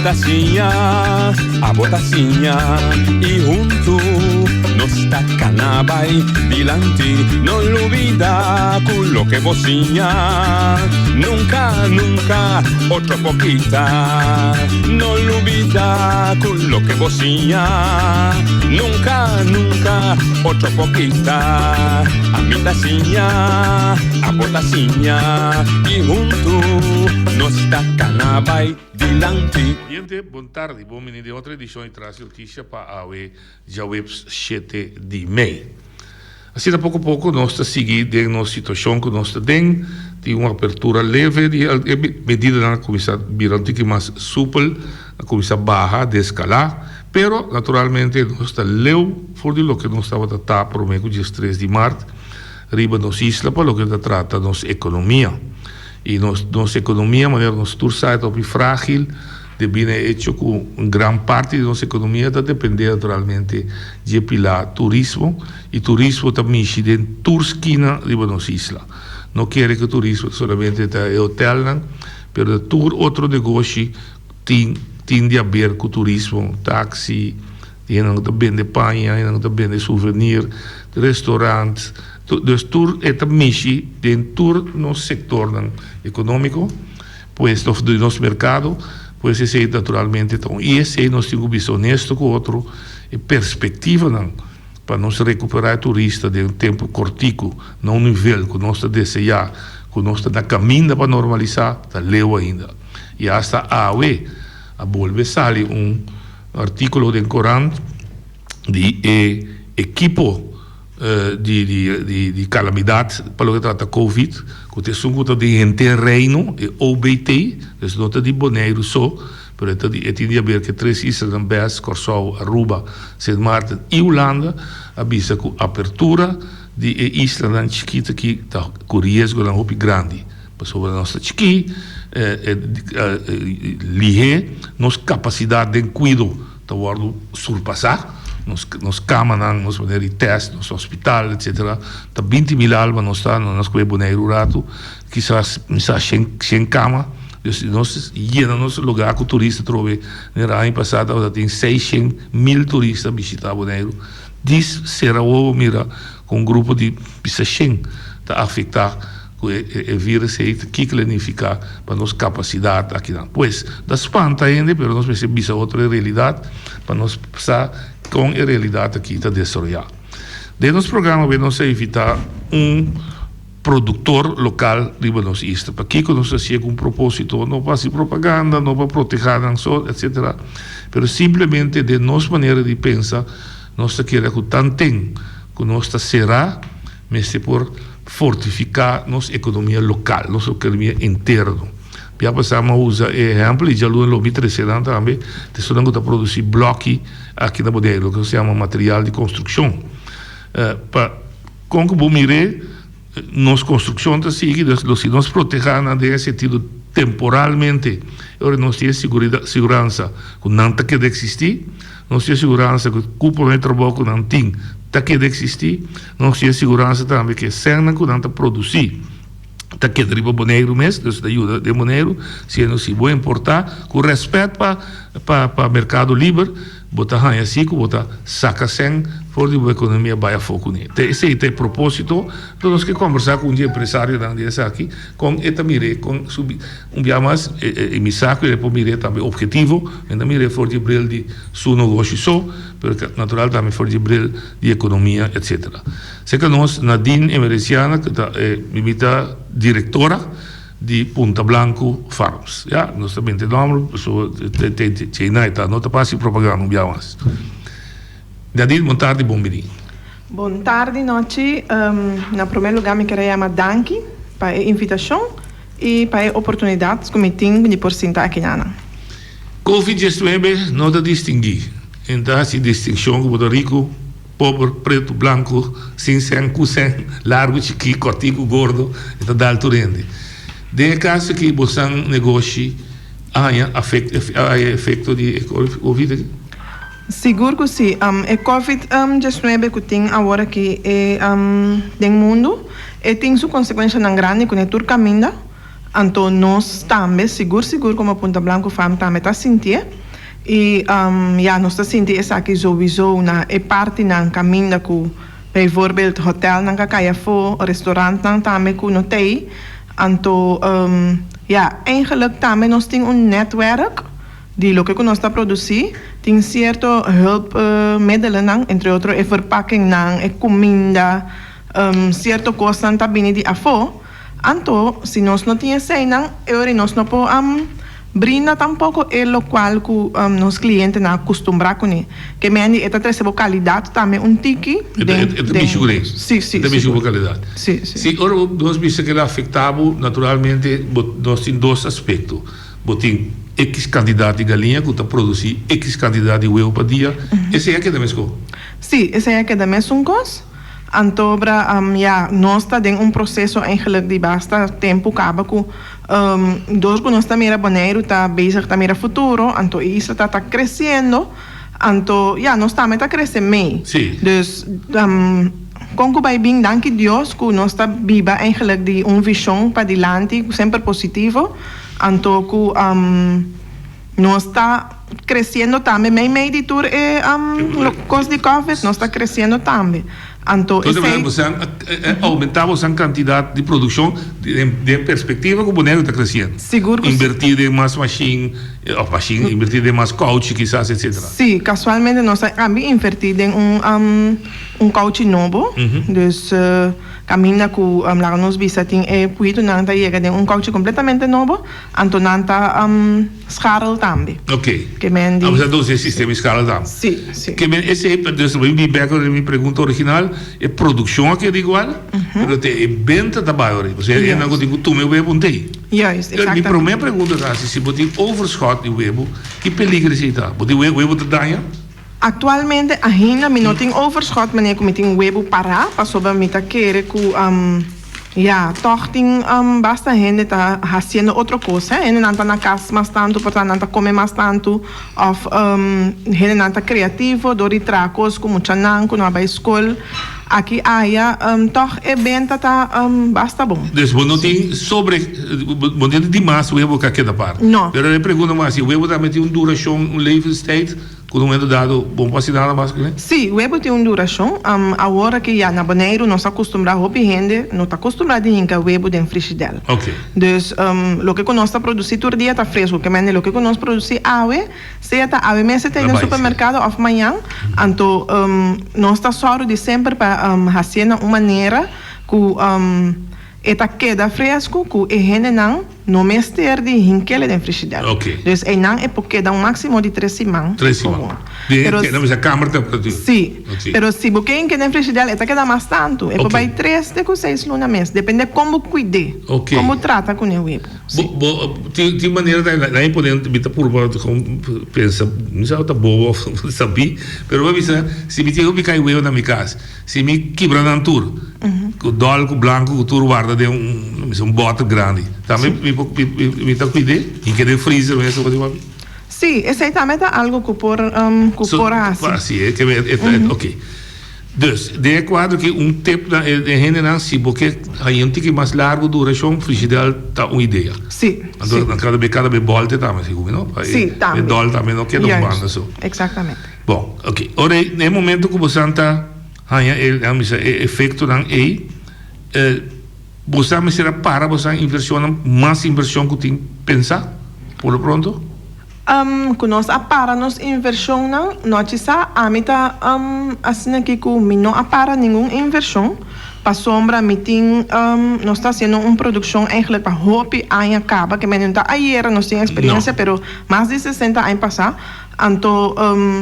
a botacinha e junto nos tacanabay dilante, no olvida lo que vocinha, nunca, nunca, otro poquita, no olvida lo que vocinha, nunca, nunca, otro poquita, a mi tacinha, a botacinha e junto nos tacanabay dilante. Gente, boa tarde, bom menino de outra edição e traz notícia para a já web 7 de maio. Assim, a pouco nós estamos seguindo de nossa situação que nós temos, de uma abertura leve, de medida na comissão birante que mais supel, na comissão barra de escalar, pero naturalmente nós estamos leu por lo que nós estamos tratando por meio dia 3 de março, riba nos isla para o que trata nossa economia. E nossa economia, maneira nosso tursaito é frágil, debine hecho com grande parte de nossa economia está depender naturalmente de pilar turismo e turismo também de turskina de nossa isla. Não quer que o turismo somente está em hotel, mas tour outro negócio tem de haver com turismo, táxi, tem também de panha, tem também de souvenir, de restaurantes. Dus tour é também de tour no sector econômico, pois do nosso mercado. Pois esse é naturalmente então, e esse é nós temos que ser honesto com o outro perspectiva não, para nós recuperar turista de um tempo curtico, não nível que nós desejar, que nós está na caminho para normalizar, está leu ainda. E hasta a volver sale artículo do Corão de equipo de calamidade para o que trata Covid, que tem sunguta de interreino e OBT, das nota de Bonaire só, mas tem de haver que 3 islas de Bes, Corsol, Aruba, Sint Maarten e Holanda, avisa com apertura de isla chiquita que está com risco de um grande. Sobre a nossa chiqui, lihe, nossa capacidade de cuidado está surpassar. Nos camas, nos maneiras de teste, nos hospitais, etc. Está 20 mil almas, nós estamos nas coisas boneiras, rato, quizás sem cama. Nós llenamos nosso lugar com turistas, trove. No ano passado, tem 600 mil turistas visitando Bonaire. Diz será o mira com um grupo de 100 está afetar o vírus e que planificar para nossa capacidade aqui. Pois, da espanta ainda, mas nós precisamos outra realidade para nós passar com a realidade aqui está desarrollada. De nosso programa, vamos evitar produtor local de nossa isla. Para que nós chega um propósito, não para propaganda, não para proteger, etc. Mas simplesmente de nossa maneira de pensar, nós queremos que tanto que nós será, mas por fortificar nossa economia local, nossa economia interna. Já passamos a usar exemplo, e já no lobby 300 também, estamos a produzir bloco aqui na Bonaire, que se chama material de construção. Com que vou mirar, nossa construção está seguida, se nós protegemos nesse sentido temporalmente, agora nós temos segurança que não está que existir, nós temos segurança que o cupo de trabalho não tem, está que existir, nós temos segurança também que cena que não está produzir. Está aqui driba Bonaire mesmo, Deus ajuda de Bonaire, se não se vai importar, com respeito para o mercado livre, botar ranha assim, botar saca sem, for de uma economia vai a foco nele. Esse é o propósito, então nós que conversar com um empresário da aqui, com eta mire, com dia mais, me saco e depois mire também objetivo, ainda mire for de bril de seu negócio só, porque natural também for de bril de economia, etc. Sei que nós, Nadine Emericiana, que está diretora de Punta Blanco Farms. Ja, nós também temos nome, não está fácil propaganda, não é mais. Nadine, boa tarde, bom dia. Boa tarde, noite. Na primeiro lugar, me queria chamar danke para a invitação e para a oportunidade que me tenho de porcentar aqui na Covid-19 não está distinguir. Então, essa distinção que Puerto Rico, pobre, preto, branco, sem cusen, largo, chiquito, cortico, gordo, está de alto rende. De caso que você negocie, há efeito de Covid? Seguro que sim. A Covid-19 que tem agora aqui no mundo, tem sua consequência grande com a turca minda, Então, nós também, seguro, como Punta Blanco Farm também está sentindo. E, nós está sentindo essa aqui sowieso, é parte na caminho com, bijvoorbeeld, hotel, na Kakayafo, restaurant, também com no tei. Então, eigenlijk também nós temos netwerk, die lo que nós está produzindo, tem certo hulpmiddelen, entre outros, verpakking, comida, certo coisa também de afo. Então, se nós não temos isso, nós não podemos brinda tampouco é o qual que nos clientes não acostumam com ele. Que me esta recebe qualidade também tiki. Sim. Também qualidade. Sim. Se ora nós vimos que é afetado naturalmente nós temos dois aspectos. Botim X candidato de galinha que está produzindo X candidato de huevo para dia. Esse é que é da mesma coisa. Sim, esse é que é da mesma coisa. Então, nós estamos processo eigenlijk de basta tempo acaba com dois que nós também boneiro está bezig também futuro, então isso está crescendo, então nós também está crescendo bem. Sim. Dus como vai bem, danke Deus que nós está viva eigenlijk de visão para diante sempre positivo, então que nós está crescendo também, meio de tour coisa de Covid, nós está crescendo também. Então, aumentamos a quantidade de produção de perspectiva que o boneco está crescendo. Seguro. Invertir em mais machine, invertir em mais coach, quizás, etc. Sim, casualmente nós também invertimos em coach novo. Dus, caminha com lá nos visiting puito nanta chega de coach completamente novo, então nanta escala também. Ok. Que men vamos a dois sistema escala também. Sim. Que men esse dus me back a minha pergunta original é produção aqui é igual, mas é venda da maior. Você é não digo tu meu web ontem. Yes, exatamente. Minha primeira pergunta é se botar overschot de web, que peligro é isso? Botar web de danha? Atualmente ainda me não tem overschot, mas eu tenho web para sobre me tá querer que toch tem basta gente tá fazendo outra coisa, gente não tá na casa mais tanto, portanto não tá comer mais tanto, ou gente não tá criativo, dori tracos como chanang, como na escola. Aqui toch é bem tá basta bom. Dus não tem sobre demais o web que aqui da parte. Não. Pero eu pergunto mais, o web também tem duração, levenstijd, com um momento dado bom para assinar a máscara? Sim, o web tem duração. Agora que na Bonaire nós acostumamos a gente, não está acostumado a hincar o web dentro frigideira. Ok. Dus o que nós está produzindo todo dia está fresco, que o que nós produzimos seja ave mesmo tem no supermercado ou amanhã, então nós está só de sempre para fazer uma maneira que eta queda fresco, que a gente não mestre de hinquele de frigideira. Ok. Dus não é porque dá máximo de 3 semanas. 3 semanas. Não é câmara temperatura. Sim. Pero se você hinque de frigideira, eta queda mais tanto. É para 3 de 6 lunas mês. Depende como cuide, como trata com o web. Tem maneira da imponente bita por volta como pensa, não sei tá boa, sabe, pero vai dizer, se me tiver que web na minha casa, se me quebra na tour, o dólar com branco, o tour guarda de bote grande. Também me tá cuidando e que de freezer mesmo pode. Sim, exatamente algo que por assim. Sim, é que ok. Dus, de quadro que tempo de gente não se porque a gente que mais largo duração frigideira tá uma ideia. Sim. Então, cada vez volta também, seguro, não? Sim, também. O dólar também não queda banda só. Exatamente. Bom, ok. Ora, no momento que você está efeito não você me será para você inversión mais inversão que tem pensar por lo pronto? Que nós para nos inversão não precisa a mim tá assim que não para nenhuma inversão para sombra meeting nós está fazendo uma produção eigenlijk para hopi aí acaba que menino tá ayer nós tem experiência pero mais de 60 anos passar então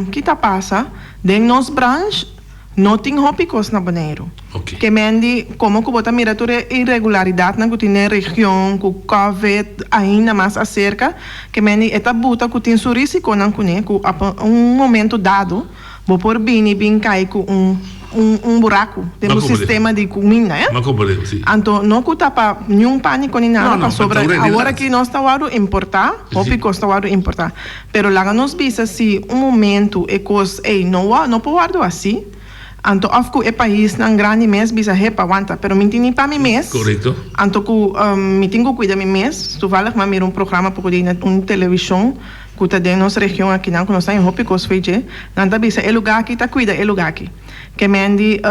que tá passa dentro nos branch não tem hópicos na Bonaire. Okay. Que mendi como que bota miratura irregularidade na que na região com Covid ainda mais acerca que mendi eta buta que tem seu risco na cune que momento dado vou por bem cai com buraco tem sistema de comida, então não que tapa nenhum pânico nem nada sobre agora que nós está a importar hópicos está a importar pero lá nos visa se momento é coisa não pode guardar assim Anto of ku e país nang grande mes bisa hepa wanta, pero mintini pa mi mes. Correcto. Anto ku mitingo cuida mi mes, toevallig maar meer programa por na televisão, ku ta de nos região aqui não, ku nós tá em hopi kos feije, nanta bisa e lugar aqui ta cuida e lugar aqui. Que mendi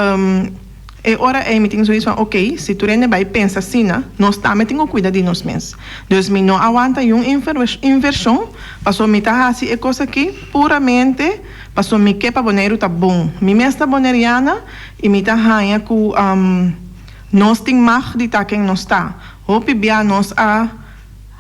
e ora é meeting so isso, ok, se tu rende vai pensa assim, nós também temos cuida de nós mesmos. Dus me não aguanta inversão, passou me tá assim é coisa aqui puramente, passou me que para boneiro tá bom. Me mesma boneriana e me tá rainha com nós tem mais de tá quem nós tá. Hopi bia nós a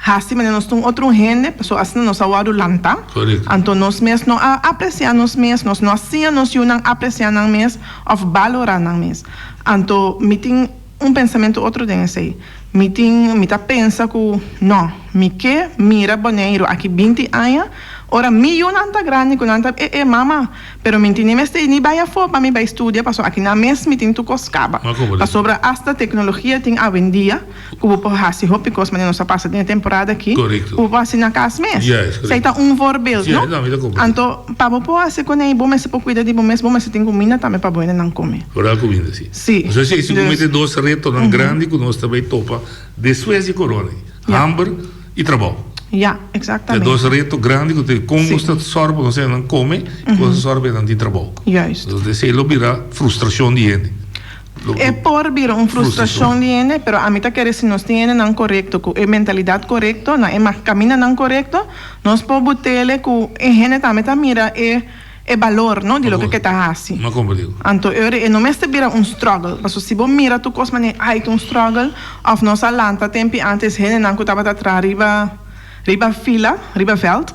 hasi mas nós tem outro rende, passou assim nós awado lanta. Correto. Então nós mesmos não apreciar nós mesmos, nós assim nós não apreciar nós mesmos, ou valorar nós mesmos. Então me tem pensamento outro dentro assim. Me tá pensa que não, me que mira boneiro aqui 20 anos. Ora, mi não tá grande, que não tá, mama, pero me tem mestre ni vai a for, para me vai estudar, passou aqui na mes me tem tu coscaba. Passou sobre esta tecnologia tem a vendia, que vou por hasi hopi cos, mas não só passa de temporada aqui. Correto. O passa na casa mes. Sei tá voorbeeld, não? Então, para vou assim quando é bom, mas se por cuidar de bom, mas se tem comida também para boa não comer. Para a comida, sim. Sim. Então, se comete dois retos grandes que nós também topa, de Suécia e Corona, hambre e trabalho. Ja, exatamente. É dois retos grandes que como você sorbe, você não come, você sorbe não tem trabalho. Juist. Então, isso vira frustração de gente. É por vir uma frustração de gente, pero a mim tá querer se nós temos não correto, com a mentalidade correta, na é caminho não correto, nós podemos ter que a gente também tá mira é valor, não, de lo que tá assim. Não compreendo. Então, eu não me vira um struggle, mas se você mira tu coisa, mas é um struggle, of nossa lanta tempo antes gente não que tava atrás riba fila, riba veld,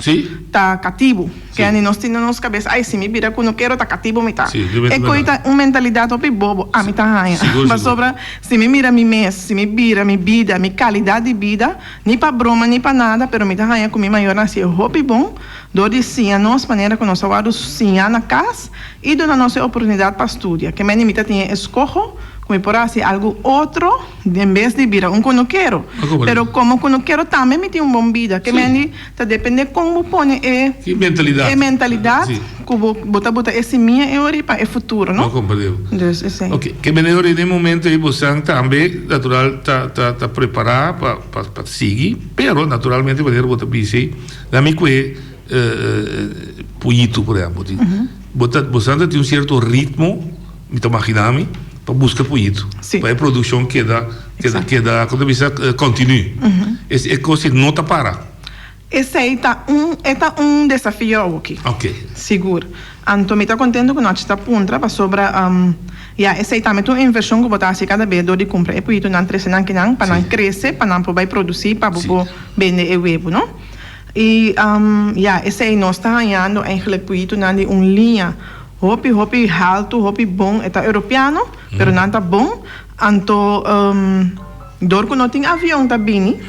tá cativo. Que ani nós temos na nossa cabeça, ai, se me vira que eu não quero, tá cativo, me tá. É coisa, uma mentalidade opi bobo, a me tá rainha. Mas sobra, se me mira mi mês, se me vira mi vida, mi qualidade de vida, nem para broma, nem para nada, pero me tá rainha com mi maior nasce hopi bom, do de sim a nossa maneira que nós aguardo sim na casa e do na nossa oportunidade para estudar. Que me mita tinha escojo, como por assim algo outro, em vez de vir um que não quero. Pero como que não quero também me tem uma bom vida. Que me tá depende como põe que mentalidade. É mentalidade que bota esse minha é ori para é futuro, não? Não compreendo. Então, ok. Que melhor em momento aí você também natural tá preparar para seguir, pero naturalmente maneira bota bisi, da me que puito por exemplo. Você tem um certo ritmo, me tô imaginando para buscar puito, para a produção queda quando você continue. Esse é coisa não tá para. Esse aí tá desafio aqui. Ok. Seguro. Então me tá contento que nós está punta para sobre esse aí também uma inversão que botar assim cada vez de comprar e puito não crescer não para não crescer, para não poder produzir para vender o web, não? E esse aí nós está ganhando eigenlijk puito não de linha hopi alto, hopi bom, é europeano, pero não tá bom. Então, dor que não tem avião tá bem.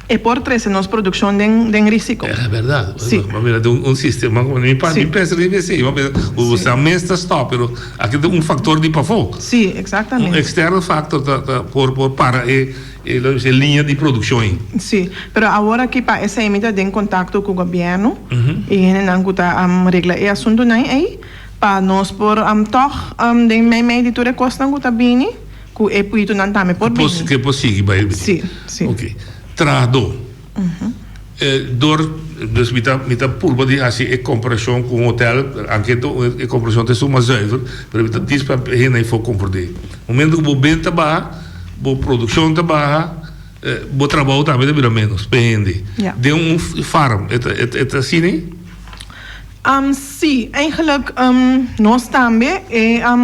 E por trás nós produção de risco. É verdade. Sim. Um sistema como me pensa de assim, o orçamento está stop, pero aqui tem fator de para fogo. Sim, exatamente. Externo fator por para a linha de produção. Sim, pero agora que para essa emita tem contato com o governo e ele não está regla e assunto não aí para nós por toch de meio de tudo é costa não está bem, que é puito não tá me por bem. Que possível vai. Sim. Ok. Trado. Dus met dat pulpa die als je comparação com um hotel, anche a comparação tem suma zuiver, mas met diz para heen voor comporter. No momento que bem trabalha, boa produção trabalha, boa trabalho também deve menos, depende. De farm, é assim, né? Sim, eigenlijk nós também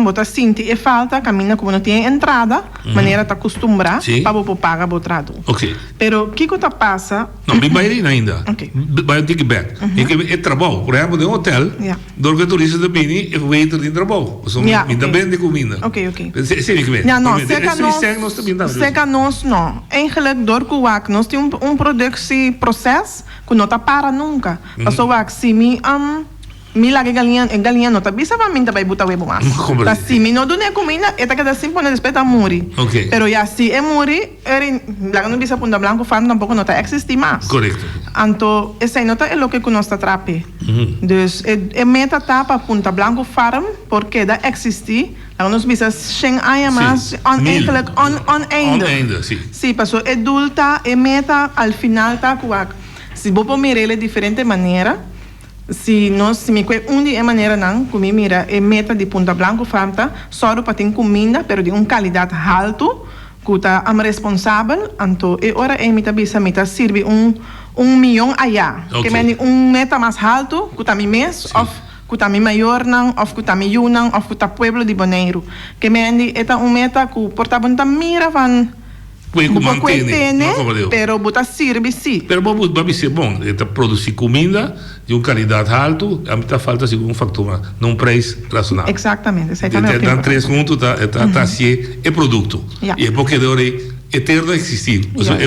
bota sinti e falta caminha como não tem entrada, maneira tá acostumbrar para pagar o trado. Ok. Pero que tá passa? Não, me vai ainda. Ok. Vai take back. É trabalho, por exemplo, de um hotel, dorme turista de bini e waiter de trabalho. Só me dá bem de comida. Ok. Sim, que bem. Não, seca nós não. Eigenlijk dorme nós tem um produção processo que não tá para nunca. Passou se me Mila que galinha não tá bisa para mim também botar webo mas. Tá sim, me não do ne comida, eta que tá sim pone respeito a muri. Ok. Pero ya si é muri, lá não bisa Punta Blanco farm tampoco não tá existir mais. Correto. Então, essa nota é o que nós está trape. Dus é meta tá para Punta Blanco farm porque da existir. Lá nós bisa sem aia mas oneindig oneindig, sim. Sim, passou é dulta, é meta al final tá com se vou mirar de diferente maneira. Se me quer dia é maneira não, como mira, é meta de Punta Blanco farm tá, só para ter comida, pero de qualidade alto, que tá responsável, então é hora é meta serve 1 milhão allá, que é meta mais alto, que tá mês, ou que tá maior não, ou que tá não, ou que tá pueblo de Bonaire, que é meta que porta tá mira van pero botar serve sim. Pero vamos ser bom, produzir comida de qualidade alta, a mim tá falta segundo fator, não preço razonável. Exatamente, Então três juntos tá se é produto. E é porque de eterno existir. O sea,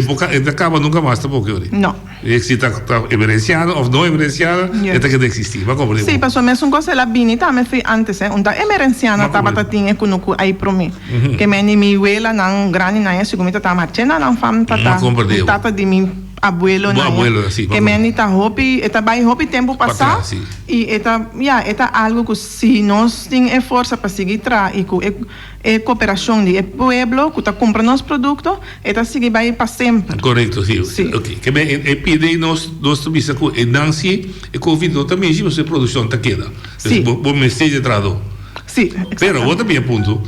acaba nunca mais porque não. Se está evidenciado ou não evidenciado, é que de existir. Sim, passou mesmo coisa lá bem, tá me fui antes, onda evidenciada tá batatinha com o aí para mim. Que me huela não grande não é, segundo tá marchena não fam tá tata de mim abuelo não. Que me tá hopi, eta vai hopi tempo passar. E eta algo que se nós tem força para seguir tra e é cooperação de pueblo que está comprando os produtos, eta seguir vai para sempre. Correto, sim. Ok. Que bem, pide nós tubisa com Nancy e Covid também se você produção tá queda. Bom mensagem de tradutor. Sim. Pero outro bem ponto.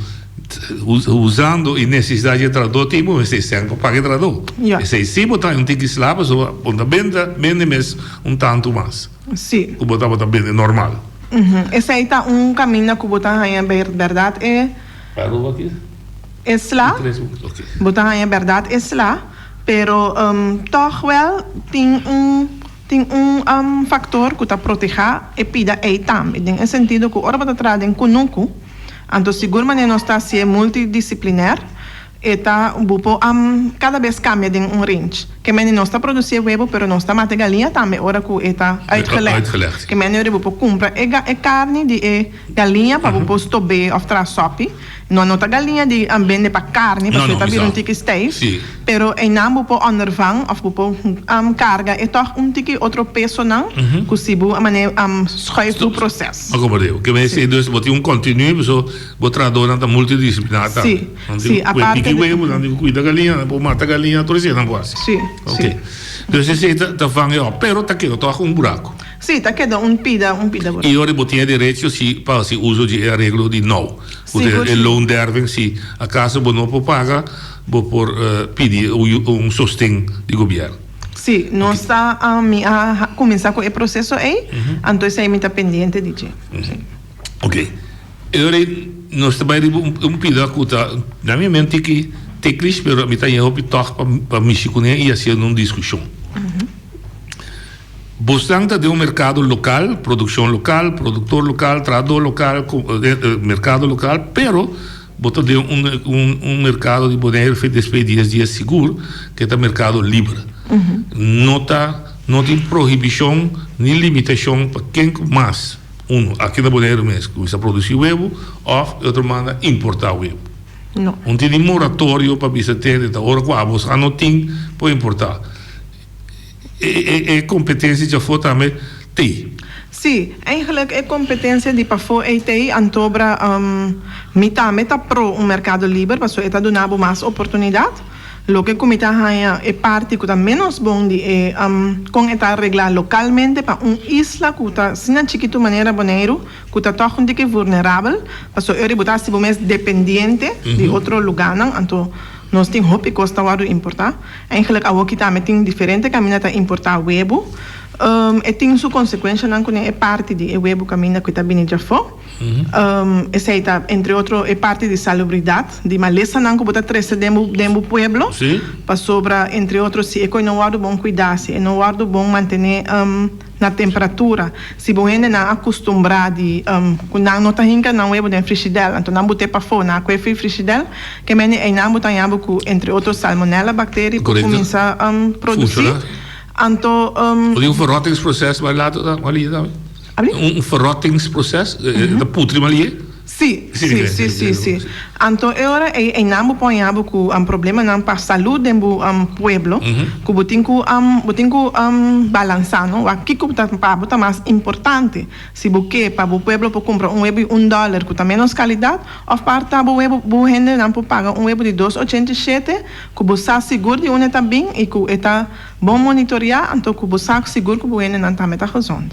Usando e necessidade de tradutor, tem um exceção para pagar tradutor. Se se botar tem que slava, so onda vende mesmo tanto mais. Sim. O botar vende normal. Esse aí tá caminho que botar aí verdade é. Parou aqui? É lá. Botar aí verdade é lá, pero toch wel tem fator que tá proteger e pida aí também. Em sentido que ora botar trás em conuco. Então, seguramente nós está se multidisciplinar e cada vez cambia de range. Que nós está produzindo webo, pero nós está matando galinha também, ora que está uitgelegd. Que nós compra carne de galinha para o stobe ou trasopi. Não é galinha de vende para carne, para você vir tique steak. Pero não po ondervang of po carga é toch tique outro peso não, que se bu schuif o processo. Acompanhou. Que vem ser dois botar continuo, so botrador não tá multidisciplinar tá. Sim, a parte de webo, não cuida galinha, po mata galinha, tudo isso não pode. Sim. Ok. Então você tá falando, pero tá quedando tô com buraco. Sim, tá quedando pida buraco. E ora botinha direito se para se uso de arreglo de não. O loan derving se a casa não pode pagar, por pedir sostén do governo. Sim, nós está a começar com o processo aí, então isso aí me está pendente de ti. Ok. E ora nós também pida que na minha mente que técnico, pero me está indo para Michigan e assim uma discussão. Bostante de mercado local, produção local, produtor local, tradutor local, mercado local, pero bota de mercado de Bonaire feito después de 10 dias seguro, que é o mercado livre. Não tem proibição nem limitação para quem mais. Aqui na Bonaire mesmo, começa a produzir webo, ou outra manda importar webo. Não tem moratório para você ter, agora com a bolsa não tem para importar. É competência de fora também tem. Sim, eigenlijk é competência de para fora e tem antobra meta pro mercado livre, para isso está dando mais oportunidade. Lo que comita é parte que está menos bom de com está arreglar localmente para isla que está sina chiquito maneira Bonaire, que está toch um pouco vulnerável, para isso eu botar se mais dependente de outro lugar, não, então nós temos hopi costa waro importar. Eigenlijk a que também tem diferente caminho para importar webo. E tem sua consequência não é parte de webo caminho que está bem já foi. Essa aí tá entre outros é parte de salubridade, de maleza não que botar três demo pueblo. Para sobra entre outros se é não guardo bom cuidar, se não guardo bom manter na temperatura. Se você não acostumbrar de não tá hinca não webo de frigidaire, então não botar para fora, não é frigidaire, que mene é não botar entre outros salmonella bactéria que começa a produzir. Então, o verrottingsproces vai lá ali também. verrottingsproces, de putrim ali. Sim. Então, agora é namo ponhabo com problema não para saúde do pueblo, que botinho balançar, não? Aqui que tá mais importante, se você para o pueblo para comprar web $1 que tá menos qualidade, ou para o web o gente não pode pagar web de 2,87, que você seguro de onde tá bem e que está bom monitorear, então que você seguro que o gente não tá metade razão.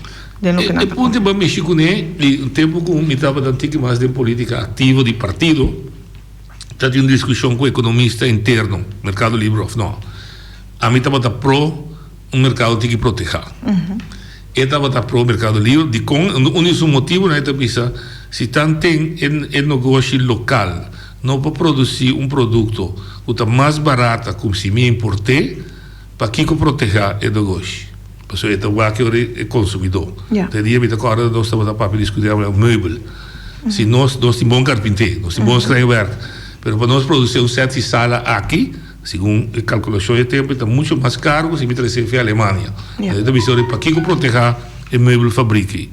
E ponte para mexer com ele, o tempo que eu estava dando mais de política ativa de partido, já tinha uma discussão com o economista interno, mercado livre, não. A mim estava pro mercado tem que proteger. Eu estava pro mercado livre, de com o único motivo, né, pensa, se tem negócio local, não para produzir produto que está mais barato como se me importei, para que proteger o negócio. Então, é consumidor. Teria que agora nós estamos a discutir o meuble. Se nós temos bom carpinteiro, nós temos bom escrever, mas para nós produzir sete sala aqui, segundo a calculação de tempo, está muito mais caro se me trazer para a Alemanha. Então, para que proteger o meuble fabrica? Me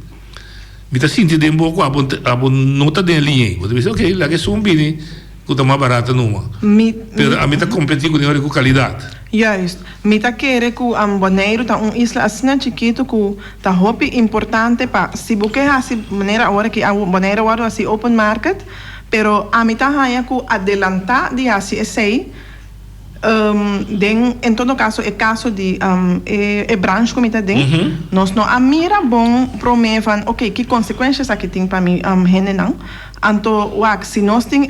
está sentindo um pouco a nota de linha. Você diz, ok, lá que é um bem, que está mais barato numa. Mas a mim está competindo com qualidade. Juist. Mita querer que Bonaire tá isla assim chiquito que tá hopi importante para se busque assim maneira agora que a Bonaire agora assim open market, pero a mita haya que adelantar de assim esse em todo caso é caso de branch como está den nós não a mira bom promevan ok que consequências aqui tem para mim gente não então se nós tem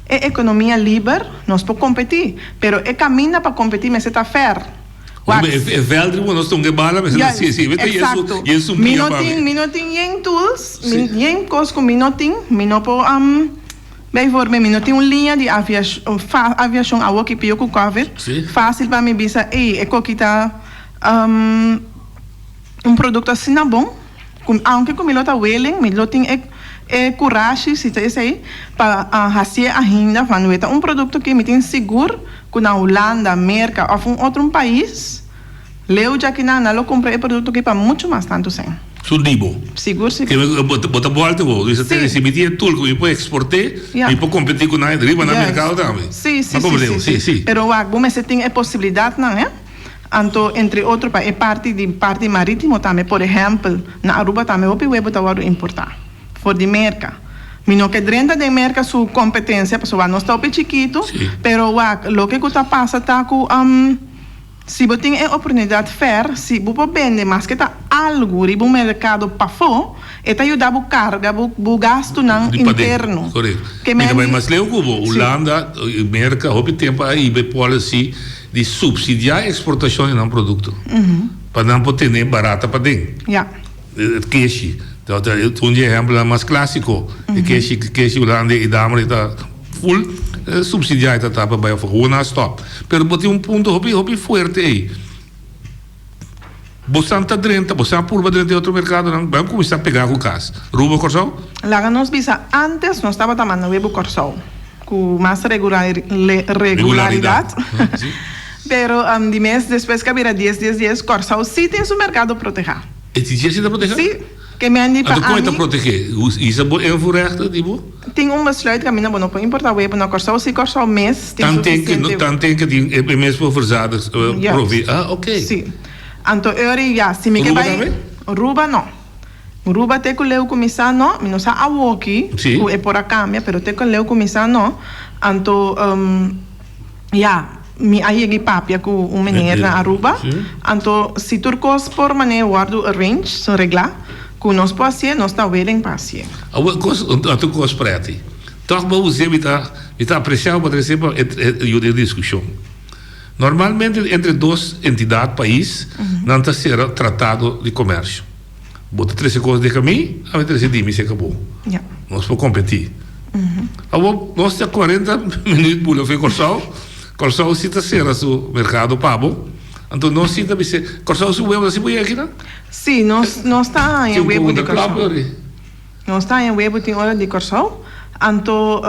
é economia livre, nós podemos competir, pero é caminho para competir, mas está fair. É velho, nós estamos bala, mas sim, exato. Minutinho em tools, em coisas que minutinho bem forma, minutinho linha de aviação a walk pio com cover, fácil para mim bisa, é que está produto assim na bom, aunque com milota whaling, miloting coragem, se isso aí, para fazer ainda, quando produto que me tem seguro, que na Holanda, América, ou outro país, leu já que não comprei produto que para muito mais tanto sem. Sudibo. Seguro. Que bota volta, se me tinha tudo que eu posso exportar, e posso competir com nada, riba no mercado também. Sim. Pero como você tem a possibilidade, não é? Então, entre outros, é parte marítimo também, por exemplo, na Aruba também, o web está importar. For de merca. Mino que dentro de merca sua competência, pessoal, não está chiquito, pero lo que está passa tá com se você tem a oportunidade fair, se você vende mais que tá algo no mercado para fora, está ajudando a carga, o gasto não interno. Correto. Mas leu como Holanda, merca, houve tempo aí policy de subsidiar a exportação de um produto, para não poder ter barata para dentro. Queixe. Então, um exemplo mais clássico, que Holanda e Dinamarca está full subsidiado, está para o stop. Mas tem ponto hobby forte aí. Você está dentro, você está por dentro de outro mercado, não? Vamos começar a pegar o caso. Rubo Corsol? Lá nós visa antes nós estava tomando Rubo Corsol com mais regularidade. Pero de mês depois que vira 10 Corsol sim tem seu mercado proteger. E se está proteger? Sim. Que me andi para como é que proteger? Isso é voorrecht, tipo? Tem besluit que a minha não pode importar o web na Corsol, se Corsol mês tem suficiente. Tem que tem mês para versados prover. Ok. Sim. Então eu se me que vai Ruba não. Ruba tem que leu começar não, não sa a walkie, que é por a câmbia, pero tem que leu começar não. Então mi aí papia com uma menina na Aruba. Então se turcos por maneira guardo arrange, so reglar. Que nós pacientes, nós está willing paciente. A tu coisa para ti. Então, você está apreciando para receber a discussão. Normalmente, entre duas entidades, país, não está sendo tratado de comércio. Bota 13 coisas de caminho, a ver 13 dias, se acabou. Nós podemos competir. Nós temos 40 minutos para o Corsol, se está sendo o mercado pabo. Então, nós sinta que Corsol subiu assim por aqui, não? Sim, nós está em web de Corsol. Nós está em web de hora de Corsol. Então,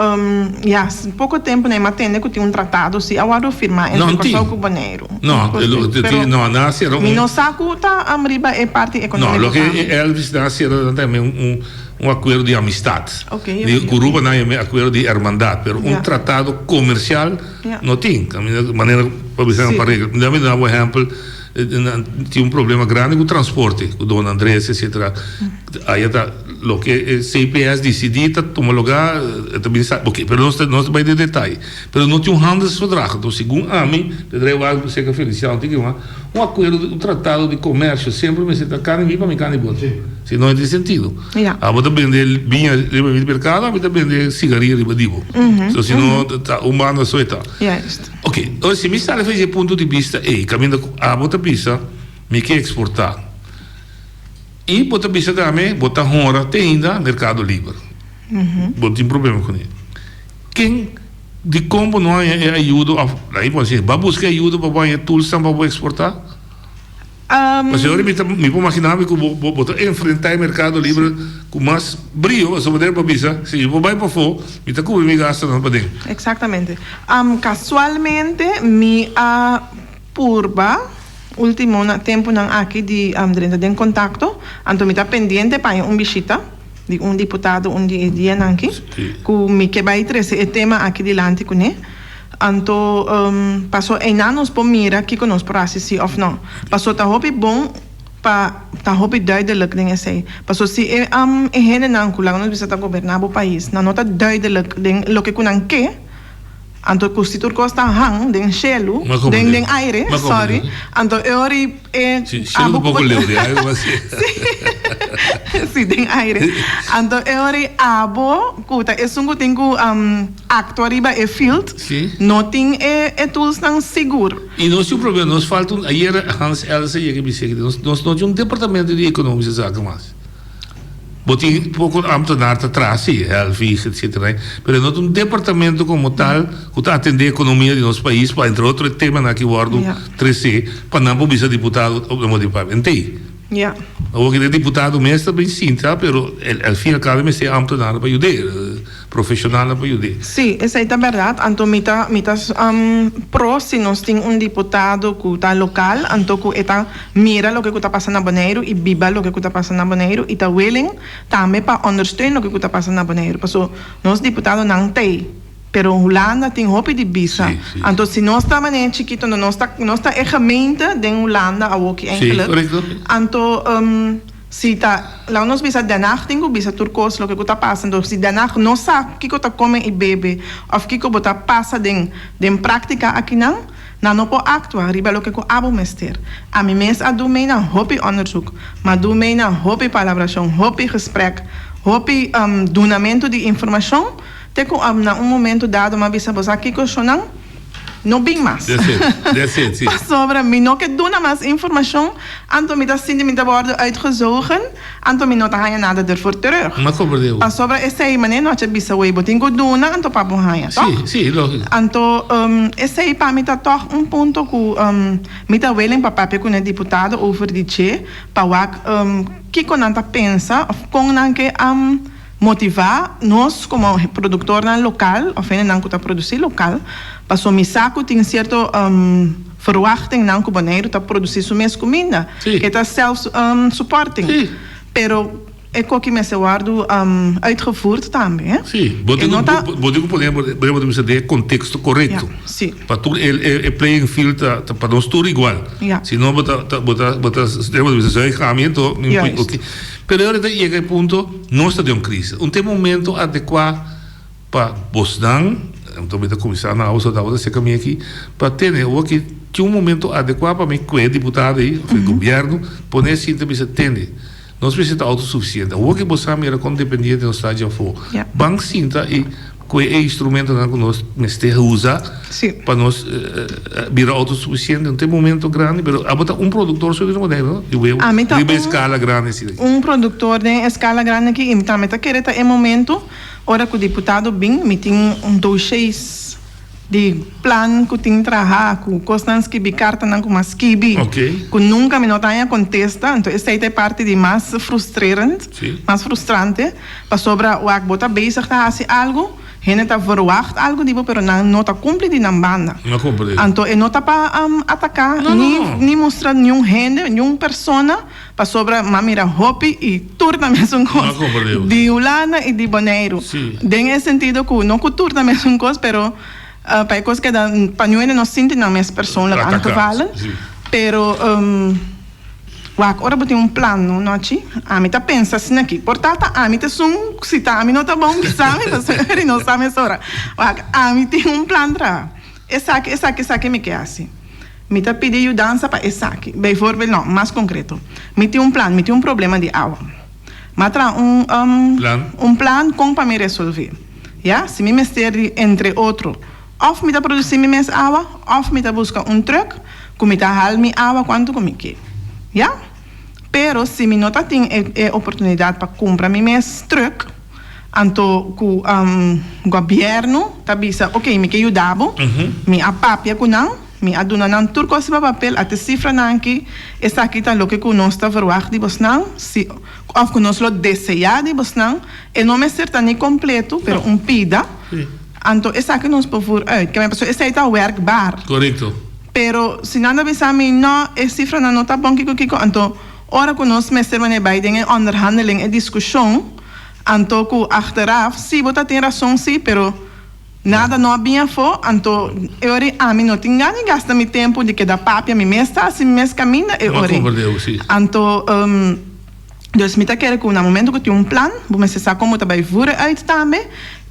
pouco tempo, né, matende que tinha tratado, se agora firmar entre o Cubaneiro. Não, não, nasce era não saco tá arriba é parte econômica. Não, o que Elvis nasce era também acordo de amistade. Cuba não é acordo de hermandade, mas tratado comercial não tem. De maneira para dizer para regra. Dá-me dar um exemplo. Tinha problema grande com o transporte, com o Dona Andrés, etc. Aí está, o que CPS decidiu tomar lugar, também sabe, ok, mas não vai de detalhe. Mas não tinha handelsverdrag. Então, segundo a mim, Pedro Alves, você que é Feliciano, tem acordo, um tratado de comércio, sempre me senta carne e para me carne boa. Se não é de sentido. A botar vender vinha de mercado, a botar vender cigarrilha de badibo. Então, se não, humano só está. Ok, então, se me está a fazer ponto de vista, caminho a botar pista, me quer exportar. E botar pista também, botar hora, tem ainda mercado livre. Não tem problema com ele. Quem de como não é ajuda, aí você vai buscar ajuda para banhar tools para exportar? Mas eu me vou imaginar que vou enfrentar o mercado livre com mais brilho, se poder para bisa, se eu vou para fora, me está cobrindo me gasta não para dentro. Exatamente. Casualmente me purba último tempo não aqui de de contato, então me está pendente para visita de deputado dia aqui, que me que vai trazer o tema aqui delante com ele. Então, passou anos por mira que nós processi of não. Passou tá hopi bom para tá hopi duidelijk dingen sei. Passou se hene não kula nós bisa tá governar o país. Na nota duidelijk ding lo que kunan que anto constitur costa hang den shelu den aire sorry anto eori abo pouco leu de aire sì den aire anto eori abo kuta esungu tengu acto arriba e field nothing e tools não seguro e nós o problema nós falta ayer Hans Elsa que me disse nós não tinha departamento de economia zaken mais botin pouco ambtenaar atrás, sim, Elvis, etc. Mas não um departamento como tal que está atender a economia de nosso país, para entre outros temas aqui o Ordo 3C, para não poder deputado ou não entende? O que é deputado mesmo bem sim, tá? Mas ao fim e ao cabo, é ambtenaar para ajudar, profissional para ajudar. Sim, essa é a verdade. Então, pro se nós temos deputado que está local, então que está mira o que está passando na Bonaire e viva o que está passando na Bonaire e está willing também para ondersteunen o que está passando na Bonaire. Porque nós deputado não tem. Pero Holanda tem hopi de visa. Então, se nós estamos em chiquito, nós está a gemeente de Holanda, a ook eigenlijk. Então, se tá lá nós visa danach tenho visa turcos lo que está passando. Se danach não sabe que está comendo e bebe, ou que está passa den prática aqui não pode actuar. Riba lo que abo mester. A mim mesmo a do meina hopi onderzoek, mas do meina hopi palabração, hopi gesprek, hopi donamento de informação. Teco na momento dado uma visa você aqui que não bem mais. That's it, sim. Sobre mim não que dona mais informação, então me dá sim me dá worden uitgezogen, então me não tá ganhando nada ervoor terug. Mas compreendeu? Sobre essa aí maneira não é bisa webo tenho dona, então para bom ganhar, tá? Sim, lógico. Então essa aí para mim tá toch ponto que me tá willing para papel com o deputado over de che, para que quando anda pensa, com não que motivar nós como produtor local, of não que está produzir local, para o saco tem certo verwachting não que o Bonaire está produzir sua mesma comida, que está self-supporting. Pero é que me se guardo uitgevoerd também. Sim, podemos dizer contexto correto. Sim. Para tudo é playing field para nós tudo igual. Se não botar caminho, ok. Pero ahora llega el punto, no está de una crisis. Un momento adecuado para Bosdan, entonces a começar na outra se caminha aqui, para ter um momento adequado para mim, que é deputado aí, o governo, poner assim, também se tende. Nós precisamos estar autossuficientes. O que você era com dependente do estado de fora. Banco sinta e que é instrumento que nós mestre usa para nós virar autossuficiente. Não tem momento grande, mas há produtor sobre o modelo, de escala grande. Produtor de escala grande aqui, e também está querendo em momento, hora que o deputado bem, me tem 2 de plan que tem trabalhar com coisas que carta não com mas que que nunca me notanha contesta então essa é parte de mais frustrante mais frustrante para sobra o bota bezig tá assim algo gente tá verwacht algo tipo pero não tá cumpre de na banda não cumpre então não tá para atacar nem mostrar nenhum gente nenhuma persona para sobra mamira hopi e turna mesmo coisa de Ulana e de Bonaire tem esse sentido que não que turna mesmo coisa pero para coisas que para nós não sentem na mesma pessoa lá antivalen, pero agora eu tenho plano, não é? A mim tá pensa assim aqui, portanto a mim tá se tá a mim não tá bom que sabe, ele não sabe essa hora. A mim tem plano para essa que me quer assim. Me tá pedindo ajuda para essa aqui. Por exemplo, não, mais concreto. Me tem plano, me tem problema de água. Mas tra plano como para me resolver. Ja, se me mestre entre outro of me produzir minha água, of me buscar truck, que me hal minha água quanto que me quer. Ja? Pero se me não tem oportunidade para comprar minha truck, então o governo tá bisa, ok, me quer ajudar, me apapia com não, me aduna não tudo coisa para papel, até cifra não que essa aqui tá lo que nós está verwacht de vos não, se of que nós lo desejar de vos não, e não me certa nem completo, pero pida. Então, essa que nós por que me passou, essa aí está werkbaar. Correto. Pero se nada bisa me não, a cifra não tá bom kiko, então, ora que nós mestre me vai tem onderhandeling e discussão, então que achteraf, se você tem razão sim, pero nada não bem for, então eu a mim não tinha nem gasta meu tempo de que da papia me mesta, se me mes caminha eu ori. Então, dus me tá querendo que no momento que tem plan, vou saber como tá vai voer uit também.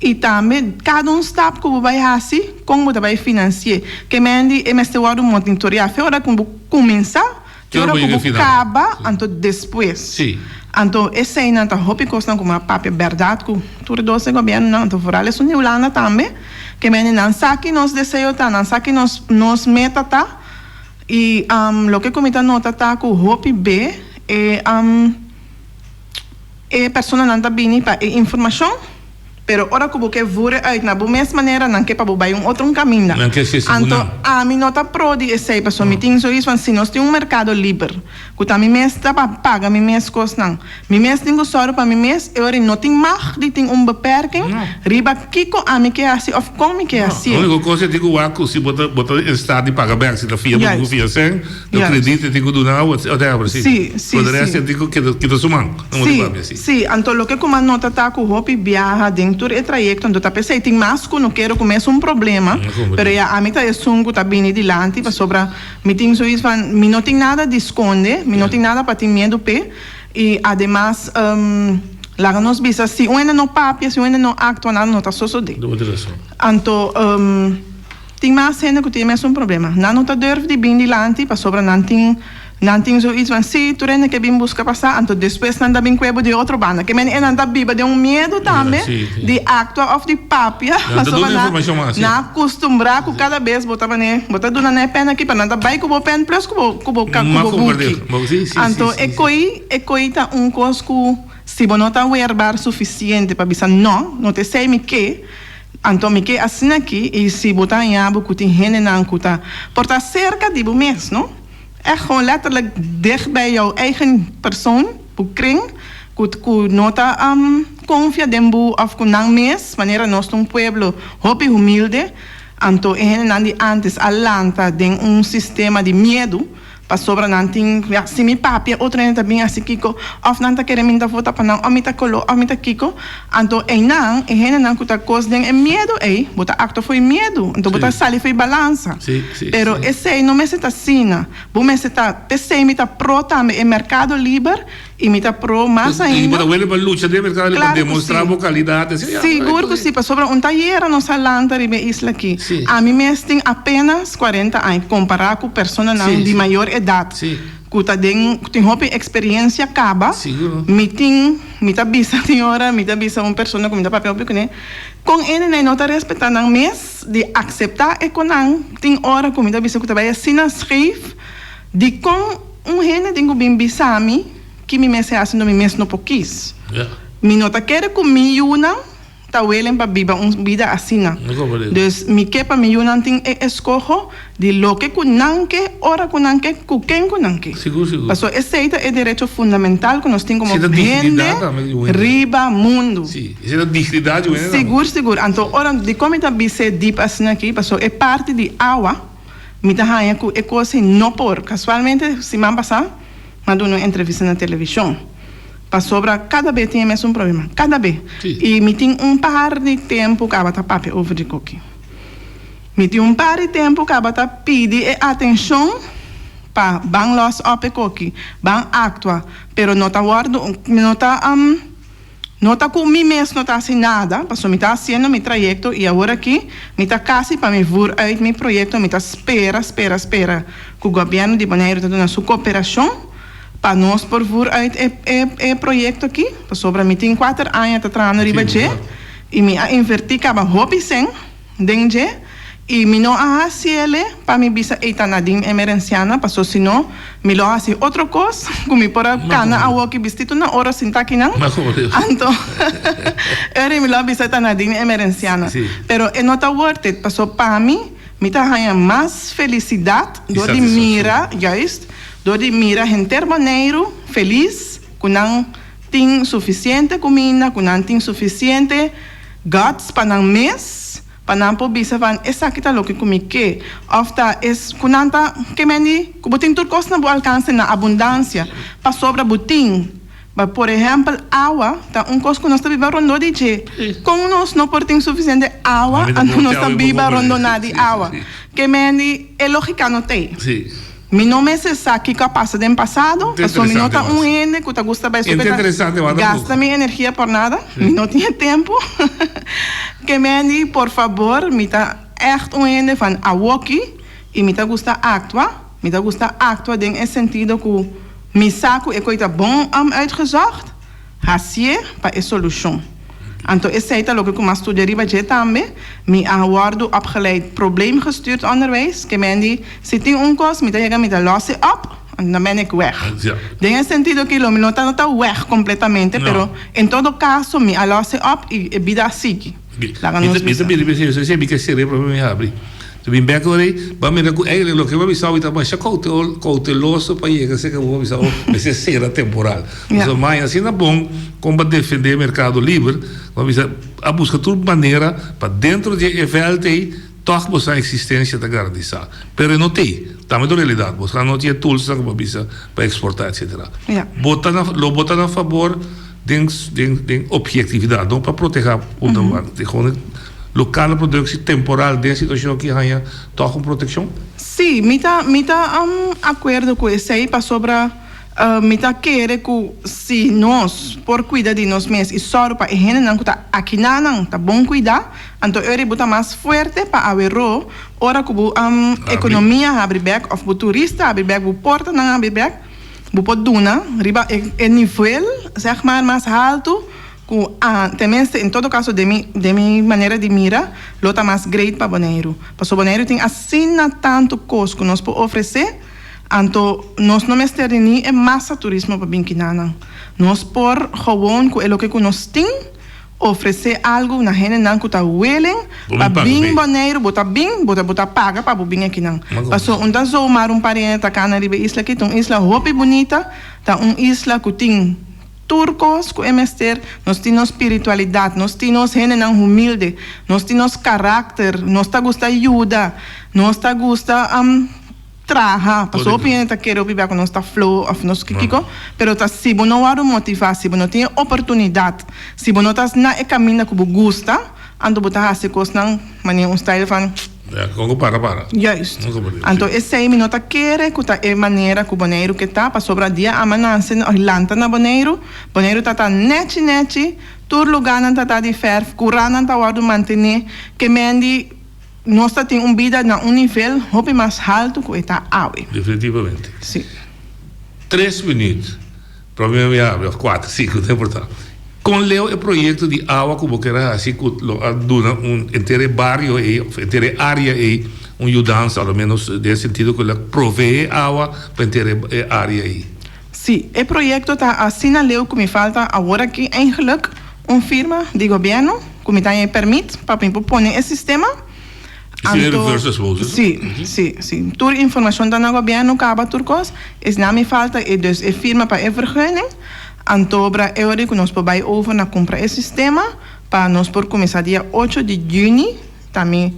E também cada stap que vai fazer, como vai financiar. Que me este wado monitorear, fora como começar, fora como acaba, então depois. Sim. Então esse aí não tá hopi costa como a papel verdade que tudo doce governo não, então fora isso nem ulana também, que me não sabe nos desejo tá, não sabe nos meta tá. E lo que comita nota tá que hopi B é persona não tá bem para informação. Pero ora que você voer uit na mesma maneira não que para vai outro caminho. Não que se então a mim não tá pro de essa pessoa me tem isso se nós tem mercado livre que tá me mês tá para pagar me mês costa não me mês tem que só para me mês eu não tem mag de tem beperking riba kiko a mim que assim of como que assim a única coisa tem que o aco se botar estado de pagamento se da FIA do FIA sem do crédito tem que donar ou whatever sim poderia ser tem que do sumar sim então lo que como nota tá com hopi viaja dentro é trajecto, então tá pensei tem mais que não quero começar problema, pero a mim tá sungo tá bem adiante, para sobra me tem isso van, me não tem nada de esconder, me não tem nada para ter medo pe e además lá nos bisa se ainda não papia, se ainda não actua nada não tá só de. Então tem mais gente que tem mais problema, não tá durf de bem adiante, para sobra não tem zoiets van tu rende que bem busca passar, então depois não dá bem cuebo de outra banda, que men não dá biba de medo também de actua of de papia, na acostumbrar com cada vez botar dona na pena aqui para não dar bem com o pen plus com o buki. Então é coisa coisa que se você não está werbar suficiente para dizer não te sei me que então me que assim aqui e se botar em abo que tem gente não que tá porta cerca de mês, não? Echt gewoon letterlijk dicht bij jouw eigen persoon, o kring, que nota confia dembu of que não mes, maneira nós pueblo hopi humilde, então antes alanta tem sistema de medo, para sobra não tem, se me papia, outra ainda bem assim kiko, of não tá querendo minta vota para não, omita colo, omita kiko, então não que tá coisa tem medo bota acto foi medo, então bota sali foi balança. Pero esse não me está sina, bom me está, pensei me tá pro também é mercado livre e me tá pro mais ainda. E para ele para luta de mercado livre demonstrar qualidade. Seguro que sim, para sobra taller nos alanta ribe isla aqui. A mim me tem apenas 40 anos comparar com pessoa de maior idade. Que tem hopi experiência acaba. Me tá bisa senhora, me tá bisa pessoa que me tá papel pequeno. Com ele não tá respeitando o mês de aceitar e com tem hora que me tá bisa que trabalha assim escreve de com gente tem que bem bisa que me mês assim no mês no pouquis. Me não tá querer comigo não tá willing para vivir uma vida assim. compreendo. Dus mi kepa mi yunanting escojo de lo que kunanke, ora kunanke, kuken kunanke. Seguro. Paso esse é direito fundamental que nós temos como Essa gente, dignidade também, bueno. riba, mundo. Sim, essa é a dignidade. Seguro. Então, ora, de como está bem deep assim aqui, paso é parte de água, me tá ranha que é coisa não por. Casualmente, semana passada, mandou uma entrevista na televisão. Para sobra, cada vez tem mesmo problema. Cada vez. Sim. E me tem par de tempo que abata pape over de coque. Me tem par de tempo que abata pede atenção para bang los op coque, bang actua, pero não tá guardo, não tá com mim mesmo, não tá assim nada, porque me tá fazendo meu trajeto e agora aqui, me tá quase para me vir out meu projeto, me tá espera, que o governo de Bonaire tá dando sua cooperação para nós por vir out projeto aqui, para sobra me tem 4 anos tá trabalhando riba e me inverti caba hobby sem denge e me não ele para me bisa eita nadim emergenciana, passou senão me lo assim outra coisa, como por a cana a walk vestido na hora sinta aqui não. Então, eu me lo bisa eita nadim emergenciana. Pero é not worth it, passou para mim, me tá ganhando mais felicidade do de mira, juist, do de mira gente boneiro feliz, que não tem suficiente comida, que não tem suficiente guts para não mês. Panampo bisa van esa kita lo que comike ofta es kunanta que meni kubuting turcos na bu alcance na abundância pa sobra buting ba por exemplo água tá cos que nós tá viva rondo de com nós não portem suficiente água ando nós tá viva rondo na de água que meni é lógica não tem mi nome se sabe que passa do passado, passou mi nota ende que tá gusta bem gasta minha energia por nada, mi não tinha tempo. Que me por favor, mi tá echt ende van awoki e mi tá gusta actua in esse sentido que mi saco é coisa bom uitgezocht, hasie para a solução. Então, esse é o que eu estudei também. Me aguardo opgeleid probleemgestuurd onderwijs. Que me se tem coisa, me chega me losse op, en dan ben ik weg. In esse sentido que me não está weg completamente, pero em todo caso me losse op e vida sigue. Você me quer ser para me abrir. Tu bem bem agora, vamos ver o que vai me salvar, mas já cauteloso para ir, que sei que vou me salvar, mas será temporal. Então, mas assim é bom, como para defender o mercado livre, vamos a buscar toda maneira para dentro de evento aí, toch você a existência da garantizar. Pero não tem, também da realidade, você não tinha tools para exportar, etc. Botar a favor de objetividade, não para proteger o demanda, local produção temporal de situação que ganha toda com proteção? Sim, me tá acordo com isso aí para sobra me tá querer que se nós por cuidar de nós mesmos e só para a gente não tá aqui não tá bom cuidar, então eu botar mais forte para haver ora que a economia abre back of o turista abre back o porta não abre back o poduna riba é nível zeg maar mais alto também em todo caso de minha maneira de mira lota mais great para Bonaire porque o Bonaire tem assim tanto coisa que nós podemos oferecer então nós não estamos nem é massa turismo para Binquinana nós por gewoon com o que nós temos oferecer algo na gente não que está willing para bem Bonaire botar paga para bem aqui não passou então só um parente cá na isla que tem uma isla hope bonita tá uma isla que tem turcos que emester, nós temos espiritualidade, nós temos gente não humilde, nós temos caráter, nós tá gusta ajuda, nós tá gusta trabalhar, passou opinião tá querer ouvir com nós tá flow of nós kiko, pero tá se você não há motivar, se você não tem oportunidade, se você não tá na caminho que você gosta, ando botar assim coisa não, maneira style van como para. Juist. Então, esse aí, não tá querendo que é maneira que o Bonaire que tá, para sobrar dia, amanhã, se não lanta na Bonaire tá nete, todo lugar não tá de ferro, curar não tá guardo manter, que mendi, nós tem vida na nível, hope mais alto que está água. Definitivamente. Sim. 3 minutos. Problema é 4, 5, não é importante. Com o projeto de água como que era assim que dona inteiro barrio e inteira área e ajudança ao menos nesse sentido que ela provee água para inteira área aí. Sim, o projeto está assim na lei que me falta agora que eigenlijk firma de governo como está permite para poner esse sistema. Sim, reverse osmosis. Sim. Toda informação da governo acaba turcos, não me falta e dus e firma para vergunning. Antobra euro que nós podemos over na compra esse sistema para nós por começar dia 8 de junho também.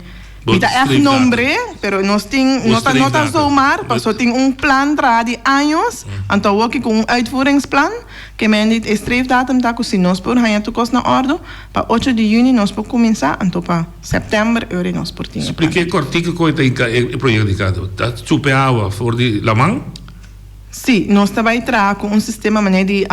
Está echt nombre, pero nós tem nota zomaar, mas só tem plan de anos, então ook com uitvoeringsplan, que men dit streefdatum tá se nós por hanha tukos na ordo, para 8 de junho nós por começar, então para setembro euro nós por tinha. Explique cortico coisa o projeto de cada. Tá super água for de Lamang? Sim, nós também tra com sistema maneira de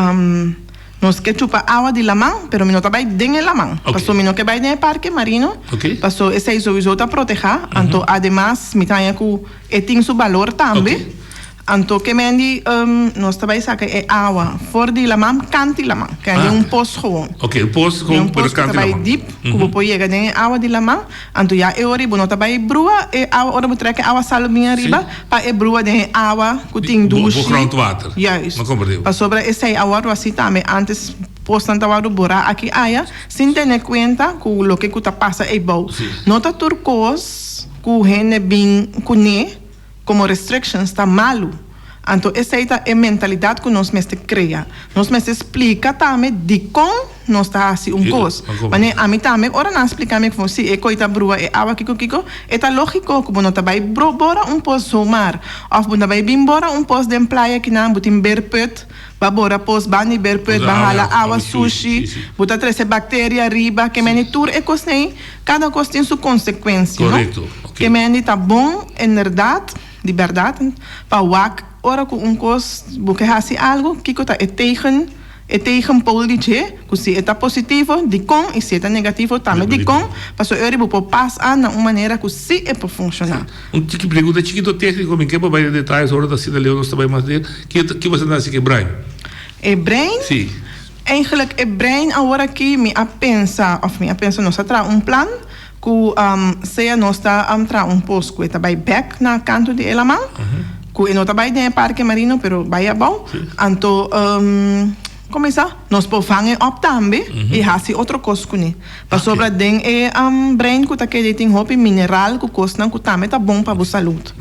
nós que chupa água de Lamang, pero não também dentro de Lamang. Passou não que vai dentro parque marino. Passou esse é sowieso tá proteger. Então, además, me tem que tem seu valor também. Então, que mendi nós também saca é água fora de Lamang, canto de Lamang, que é poço gewoon. O poço com pero canto de Lamang. Deep, como pode chegar dentro água de Lamang. Então, já é hora, não também brua e água, ora botar que água salminha riba, para brua dentro água que tem duche. O groundwater. Yes. Não compreendo. Para sobre esse água assim também antes postando a bora aqui aia, sem ter conta com o que está passa e bom. Nota turcos, com rene bem com como restrictions está malo. Então, essa é a mentalidade que nós mesmos cria. Nós mesmos explica também de como nós está assim coisa. Mas a mim também, ora não explica me como se é coisa brua é água kiko, é lógico que não vai bora poço somar, ou não vai bora poço de praia que não botem berput, bora poço bani berput, bahala água sushi, botar três bactérias riba, que meni tur é coisa cada coisa tem sua consequência. Correto. Que meni tá bom, em verdade, para o ora com coisa, porque assim algo que está tegen pol de que se está positivo de com e se está negativo também de com, para o euro pode passar na maneira que se é para funcionar. Tique pergunta chiquito técnico, me quebra mais detalhes, hora da cidade Leão, nós também mais dele, que você não que é brain? É brain? Sim. Eigenlijk é brain agora que me a pensa nós tra plan que seja nós está posto que está by back na canto de Elamang. Que não está bem dentro do parque marino, pero vai a bom. Então, começa, nós podemos op também e fazer outra coisa com ele. Para sobre den é brain que tá que tem hobby mineral que custa que também tá bom para a saúde.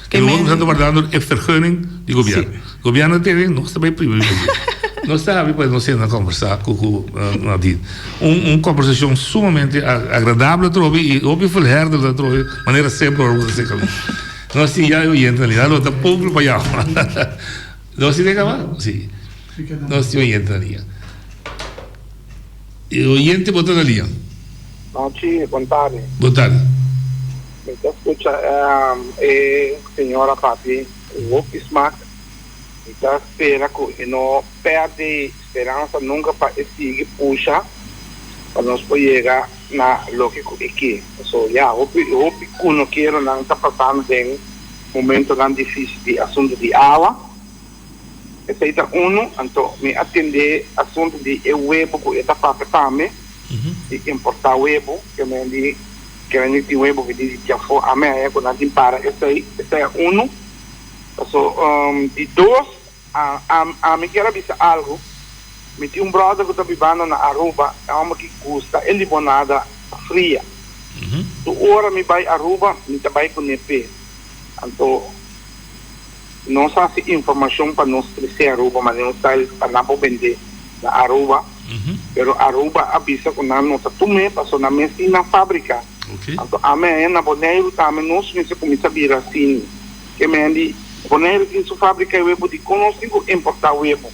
Que nós estamos guardando a vergunning do governo. O governo tem nós também primeiro. Nós estamos para nós ainda conversar com Nadine. Conversação sumamente agradável e óbvio verhelder da maneira sempre organizada. Nós tínhamos já oyente ali, nós estamos pouco para já. Nós tínhamos acabado? Sim. Nós tínhamos oyente ali. E oyente botando ali. Noite, boa tarde. Boa tarde. Me escuta, senhora Papi, o Bismarck, então espera que não perde esperança nunca para seguir puxa, para nós poder chegar na lógica aqui. So, eu não quero não estar passando em momento tão difícil de assunto de água. Esse é então me atender assunto de webo que está para também, de importar webo, que me diz que a gente webo que diz que for a minha quando a gente para esse é so, de dois a me quero avisar algo. Me tinha brother que está vivendo na Aruba, é uma que custa ele limonada fria. Tu ora me vai Aruba, me trabalha com NP. Então, não sei se informação para nós crescer Aruba, mas não sei para não vender na Aruba. Pero Aruba avisa que não está tudo passou na mesa na fábrica. Então, a minha na boneiro também nós começa a vir assim. Que me andi boneiro que sua fábrica é webo de conosco importar webo.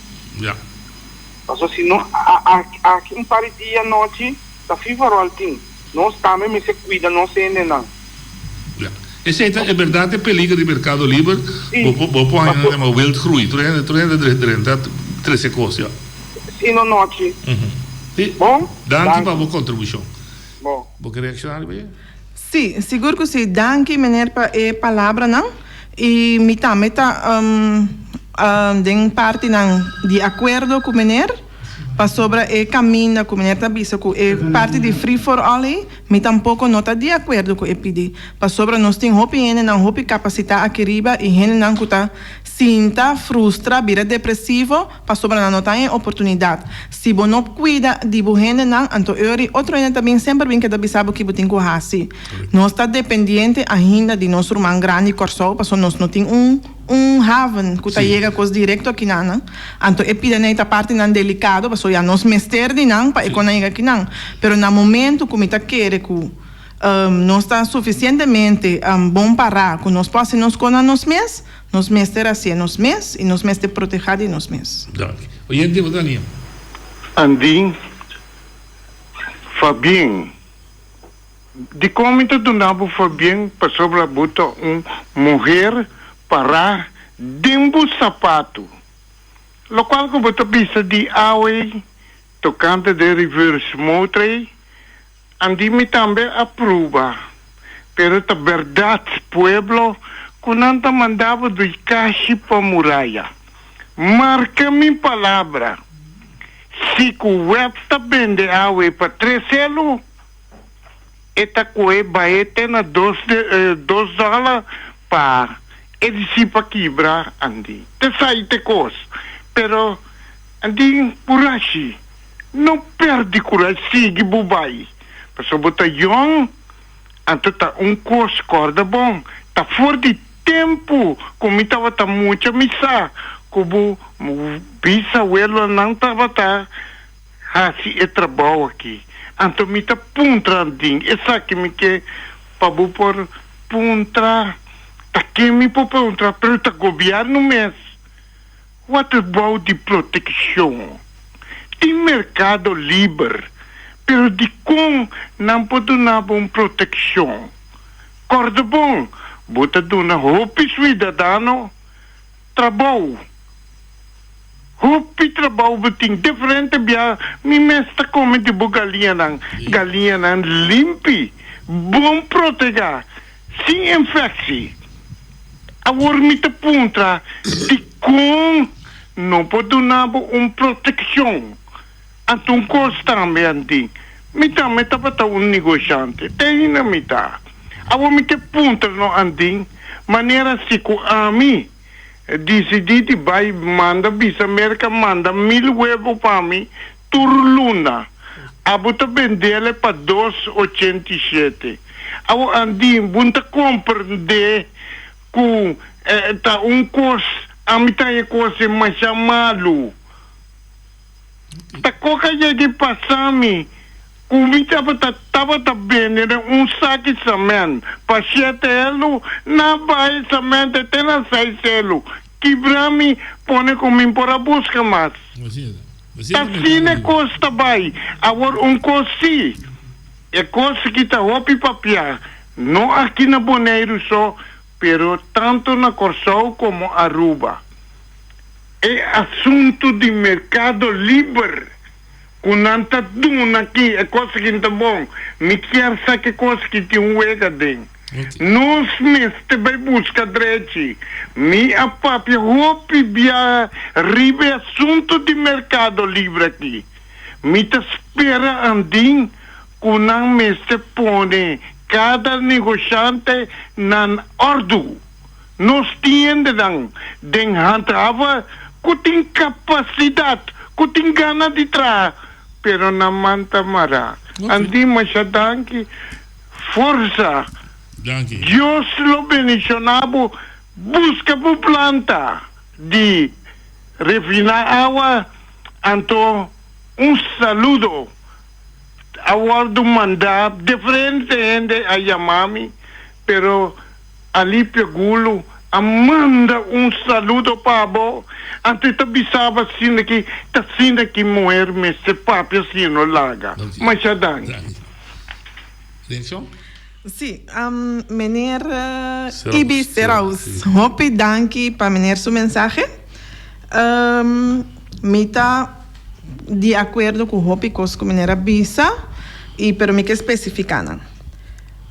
Passou se não aqui um par de dia noite tá fível altim. Nós também me se cuida, não se ainda não. Esse é verdade, é perigo de mercado livre. Vou pôr uma wild groei. Tu ainda três coisas. Sim, não noite. Bom? Danke para a contribuição. Bom. Vou querer reaccionar bem? Sim, seguro que sim. Danke, meneer, para a palavra, não? E me também está de parte de acordo com o meneer. Para sobre o caminho que o meneer está dizendo que parte de free for all, me tampouco não está de acordo com o pedido. Para sobre nós temos hopi capacidade aqui riba e gente não está sinta, frustra, vira depressivo, para sobre não tem oportunidade. Se você não cuida de você, então outro ainda também sempre vem que da sabe que você tem que fazer. Nós está dependente ainda de nosso irmão grande corso, porque nós não tem haven que está chega com direto aqui não. Então é pida nesta parte não delicado, porque já nós mester de não para economia aqui não. Pero no momento que me está querer que não está suficientemente bom para que nós possamos nos nos mês, nos mester assim nos mês e nos mester proteger de nos mês. Oyente, Daniel. Andin, Fabien, de comenta do nabo Fabien passou para botar mulher para dentro do sapato. Lo qual que botou pista de awe, tocante de reverse motor, Andi também aprova. Pero a verdade, pueblo, quando mandava do caixa para muralha. Marca minha palavra. Se o web está vende awe para 3 euros, eta coe baete na $2 para ele se para quebrar, Andi. Te sai te cos. Pero, Andi, coragem. Não perde coragem, siga bubai. Passou botar young, então tá curso corda bom. Tá fora de tempo, como estava tá muito missa. Como bisabuelo não estava tá assim é trabalho aqui. Então me tá puntrandinho. Essa que me quer para por puntra. Tá que me por puntra, pero tá governo mesmo. What about de proteção? Tem mercado livre. Pero de como não pode dar uma proteção. Corda bom, bota duna roupa cidadano, trabalho. Roupa trabalho tem diferente bia, me mesta come de galinha não limpe, bom proteger, sem infecção. Agora me te punta de como não pode dar uma proteção. Então, constantemente, me também está negociante. Tem na mitad. Agora me te punta no anding, maneira se que a mim decidi de vai manda bisa América manda 1000 huevos para mim por luna. Abuta vendele para 2,87. Agora anding, bunta compreender que tá custo, a mitad é coisa mais chamado. Ta coca de passami, comida tava bem, era saco de cimento, para 7 euros, na vai cimento até na 6 euros, quebrami, põe comigo para buscar mais. Assim é costa vai, agora cosi, é coisa que tá roupa e papel, não aqui na Bonaire só, pero tanto na Corsol como Aruba. É assunto de mercado livre. Quando está duna aqui, é coisa que está bom. Me quer saber coisa que tem uega dentro. Nós mesmos vai buscar direito. Me a papi roupa via ribe assunto de mercado livre aqui. Me te espera andin quando me se põe cada negociante na ordem. Nós tínhamos den handhava que tem capacidade, que tem gana de trás, pero na manta mara. Andi masyadang força. Deus lo bendicionado, busca por planta de refinar água, então saludo. Agora do mandar, diferente gente a chamar-me, pero ali pegulo, manda saludo para você. Antes eu bisava assim que morrer, mas se papi assim não larga. Mas já dá. Atenção? Sim, meneer Ibi Seraus, hope danke para meneer sua mensagem. Mita de acordo com hope com meneer Bisa e pero me que especificar.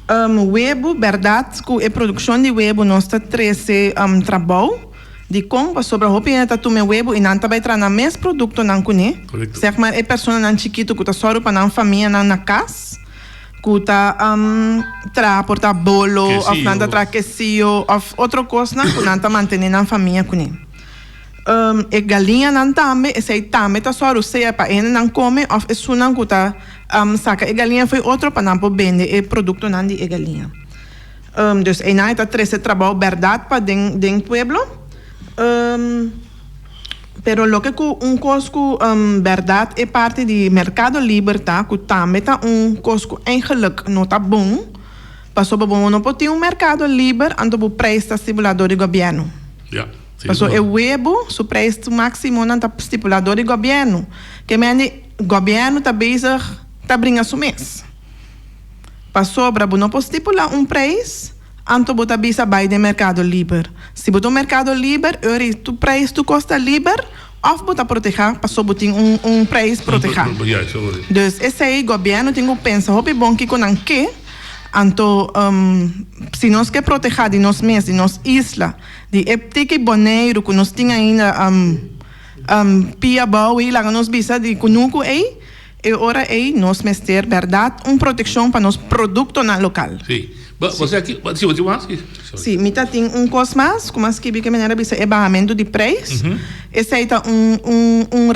Webo, verdade, que a produção de webo nós está 13 trabalho de como sobre a roupa e tá tu meu webo e não tá vai trazer mais produto não cune. Zeg maar é pessoa não chiquito que tá só para não família não na casa. kuta tra porta bolo Quesillo. of nanta tra quesillo of outra coisa na kunanta mantener na família kunin. E galinha nan tambe, e sei tambe ta só ruseia pa ene nan come of e sunan kuta saca e galinha foi outro pa nan po vende e produto nan di e galinha. Dus e na ita trece trabalho verdade pa den pueblo. Pero lo que un cosco verdade é parte de mercado libertà, que também tá cosco eigenlijk não tá bom. Passou para bom não pode ter mercado livre, ando o preço estipulador do governo. Yeah. Passou é webo, o preço máximo não tá estipulador do governo. Que mende governo tá bezig, tá brinca su mês. Passou para não pode estipular preço. Anto bota bisa bij de mercado libre. Se botar mercado libre, tu preço tu custa libre, of bota proteger, passou botin preço proteger. Dus esse aí governo tem que pensar, hopi bom que com que, anto se nós quer proteger de nós mesmos, de nós isla, de eptique boneiro que nós tinha ainda pia bau e lá nós bisa de kunuku aí, e ora aí nós mester verdade proteção para nos produto na local. Sim. Você aqui, se você mais? Sim, mita tem coisa mais, como as que vi que maneira bisa é barramento de preço. Essa aí tá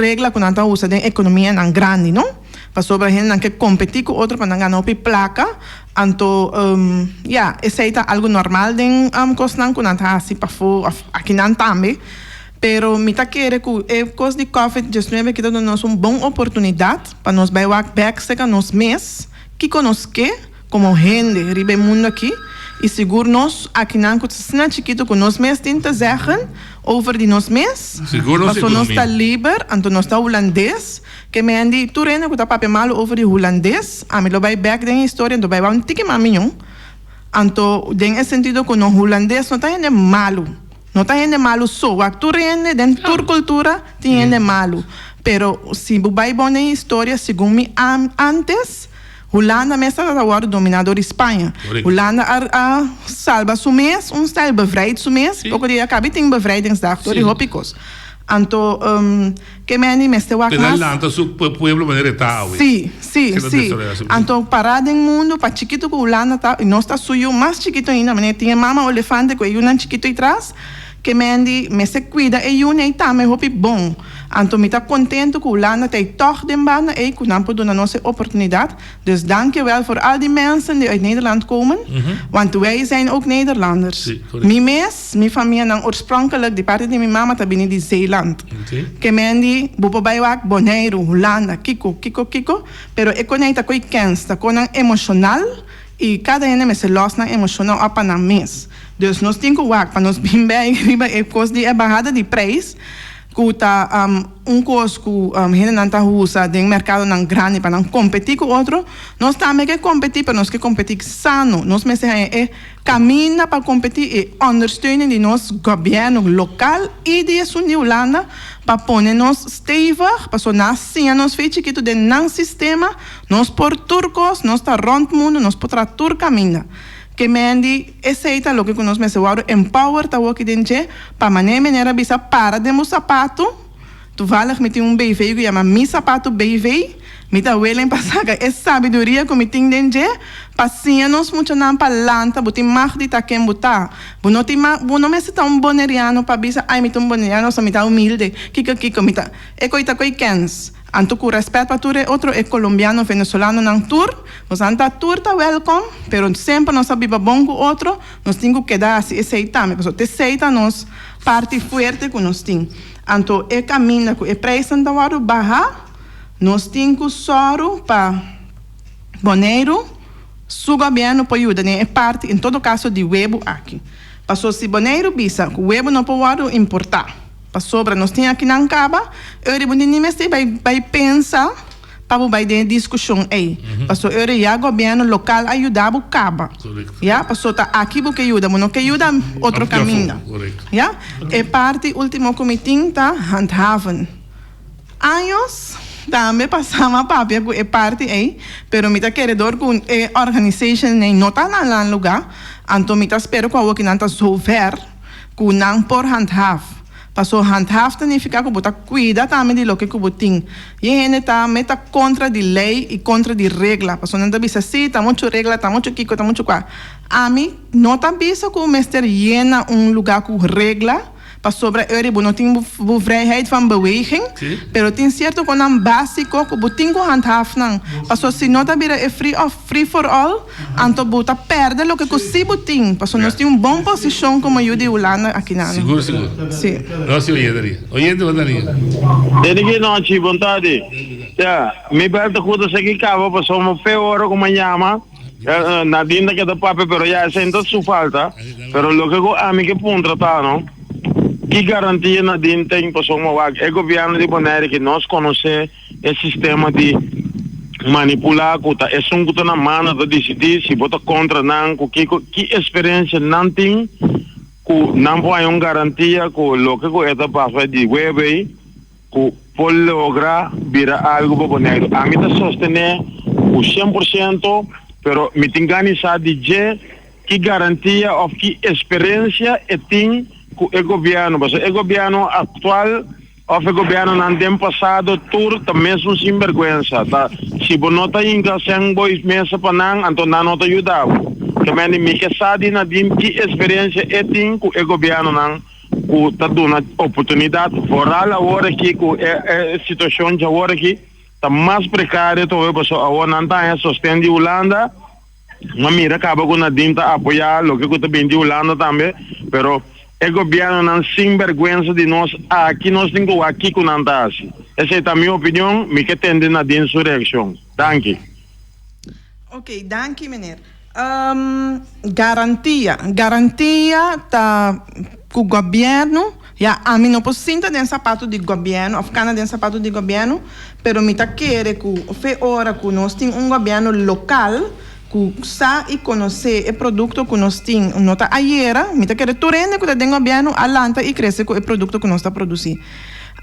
regra que nós usa de economia nan grande, não? Para sobre a gente que competir com outro para ganhar uma placa, então, essa aí tá algo normal de coisa nan que nós assim para aqui nan também. Pero mita querer que é coisa de COVID-19 que dá nos boa oportunidade para nós back seca nos mês que conosque como gente ribe mundo aqui e seguro nós aqui não que se não chiquito que nós mês tenta zeggen over de nós mês seguro nós está livre então nós está holandês que me andi tu rena que tá papel malo over de holandês a mim lo vai back den história do vai um tique maminho então den esse sentido que no holandês não tá ainda malo. Não está indo malo só. A tu rende dentro da cultura tem indo malo. Pero se vai bom na história, segundo antes, Holanda mesmo era o dominador Espanha. Holanda a salva su mês, stijl bevrijd su mês. Porque die acabei tem bevrijdingsdag door die hopicos. Então, que meni mesmo o Pero Atlanta su pueblo maneira tal. Sim. Então, parado em mundo, para chiquito que Holanda tá, e nós tá suyo mais chiquito ainda, mas tinha mama elefante que um chiquito atrás. Que me se cuida e eu nem tá me hopi bom. Então me tá contente que o Holanda tem toch de bana e que não pode dar nossa oportunidade. Dus dankjewel voor al die mensen die uit Nederland komen. Want wij zijn ook Nederlanders. Mijn familie dan oorspronkelijk, die parte de mijn mama tá binnen die Zeeland. Que mendi bopo baiwak Bonaire, Holanda, Kiko. Pero ik kon niet dat ik kens, dat kon emocional. E cada ene me se los na emocional apa na mes. Dus nós temos que para nós bem riba é coisa de barrada de preço. Kuta coisa que gente não tá usa de mercado não grande para não competir com outro. Nós também que competir, para nós que competir sano. Nós me se caminha para competir e ondersteunen de nosso governo local e de sul de Holanda para pôr nós stevig, para sonar sim a nós feito que tudo de não sistema, nós por turcos, nós tá rond mundo, nós por tratur caminha. Que mendi aceita lo que nós me se empower tá aqui dentro para maneira bisa para de meu sapato. Tu valig met um BV que chama mi sapato BV. Me tá welen passaga é sabedoria que me tem dentro. Passinha nós muito não palanta, botem mais de taquem botar. Bono me se tá boneriano para bisa, ai me tá boneriano, só me tá humilde. Kiko me tá. É coita kens. Anto com respeito para tudo, outro é colombiano, venezolano não tour. Nós anta tour tá welcome, pero sempre nós sabemos bom com outro, nós temos que dar assim aceitar, mas te aceita nós parte forte que nós tem. Anto é caminho que é preço da hora barra, nós temos soro para Bonaire, su governo pode ajudar, né? É parte em todo caso de webo aqui. Passou se Bonaire bisa, o webo não pode importar. Sobre nós temos aqui na Caba, eu vai pensar para vai ter discussão aí. Passou eu já governo local ajudava o Caba. Já passou tá aqui porque ajuda, mas não que ajuda outro caminho. Já é parte último comitê tá handhaven. Anos também passamos papel é parte aí, pero mita queredor com organization nem não tá na lugar, então mita espero que o que não tá souber, que não por handhaven. Passou handhafta e ficar com bota cuida também de lo que cubutim. E ele tá meta contra de lei e contra de regra. Passou não tá bisa assim, tá muito regra, tá muito kiko, tá muito quá. A mim não tá bisa com o mestre llena lugar com regra. Para sobre eu não tenho vrijheid van beweging, pero tem certo com um básico que botin com handhaf não. Passou se não tá vira é free for all, anto bota perde o que se botin. Passou nós tem bom posição como eu de Holanda aqui na. Seguro. Sim. Nós oyendo Daria. Dengue noite, vontade. Me perto kuda sa kikava, passou uma fe hora com manhã. Nadinda que da pape, pero ya sento su falta. Pero lo que go ami que punta tá, não? Que garantia na DIN tem para o governo de Bonaire que nós conhecemos esse sistema de manipular, é um que na mão de decidir se vota contra não, que experiência não tem, que não pode uma garantia que o que é para de web, que pode lograr virar algo para Bonaire. A mim está sostener o 100%, pero me tem que dizer que garantia ou que experiência tem com o governo, mas o governo atual ou o governo no tempo passado tur também são sem vergonha, tá? Se você não está indo sem bois meses para não, então não te ajudar. Também me que sabe na que experiência tem com o governo não, que está dando oportunidade foral agora que com a situação de agora que está mais precária, então agora não está sustento de Holanda, uma mira acaba com a DIN tá apoiar o que está bem de Holanda também, pero o governo não sem vergonha de nós aqui nós temos aqui com Nantasi. Essa é a minha opinião, me que tende na insurreição. Danke. Ok, danke meneer. Garantia tá com o governo. Ja, a mim não posso sentar dentro sapato de governo, ficar dentro sapato de governo, pero me tá querer que foi hora que nós temos governo local que sa e conhecer o produto que nós temos. Não tá ayer, me tá querer turende que tem governo alanta e cresce com o produto que nós está produzindo.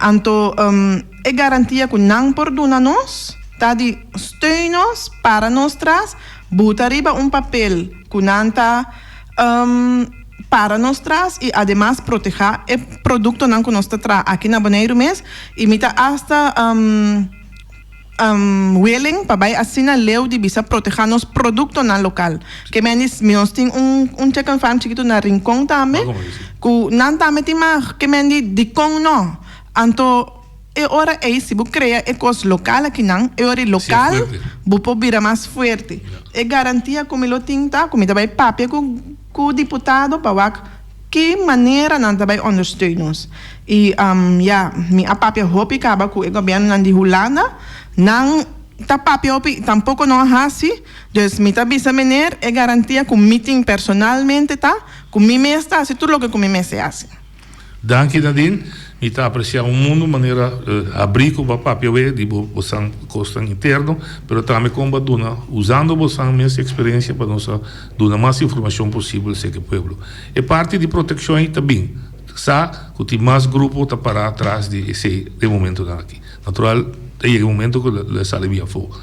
Então, é garantia que não perdona nós, tá de steunos para nós traz, bota riba papel que não tá para nós traz e además proteger o produto não que nós está traz aqui na Bonaire mesmo e me tá hasta willing para vai assim na lei de bisa proteger nos produto na local que nós tem chicken farm chiquito na Rincón também que não também tem mais que de com não então é hora se você cria ecos local aqui não é hora local você vira mais forte é garantia como ele tem tá como vai papel com o deputado para que maneira não vai understeunen e minha papel hope acaba com o governo de Holanda não tá papel tampouco não assim dus me tá bisa meneer é garantia com meeting personalmente tá com mim mesmo tá se tudo o que com mim mesmo é assim. Danke Nadine, me tá apreciar mundo maneira abrir com o papel de você costa interno, pero também como dona usando você mesma experiência para nós dar mais informação possível sei que pueblo. É parte de proteção também. Sa que tem mais grupo tá para atrás de momento aqui. Natural tem um momento que le sale via fogo.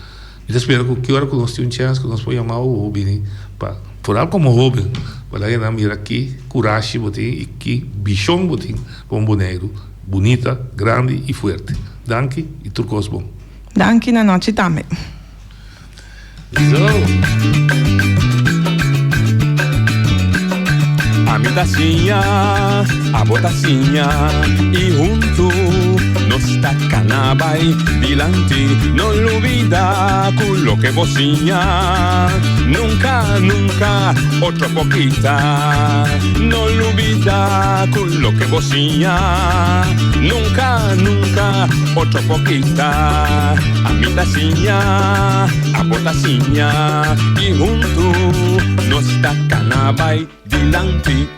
Eu espero que hora que nós temos chance que nós podemos chamar o Robin para por algo como Robin para ir na mira aqui coragem botem e que bichão botem com boneiro bonita grande e forte. Danke e turcos bom. Danke na noite também. A mi tacinha, a botacinha e junto nossa cana vai dilante. Não olvida con lo que vocinha, nunca, nunca otro poquita. No olvida con lo que vocinha, nunca, nunca otro poquita. A mi tacinha, a botacinha e junto nossa cana vai dilante.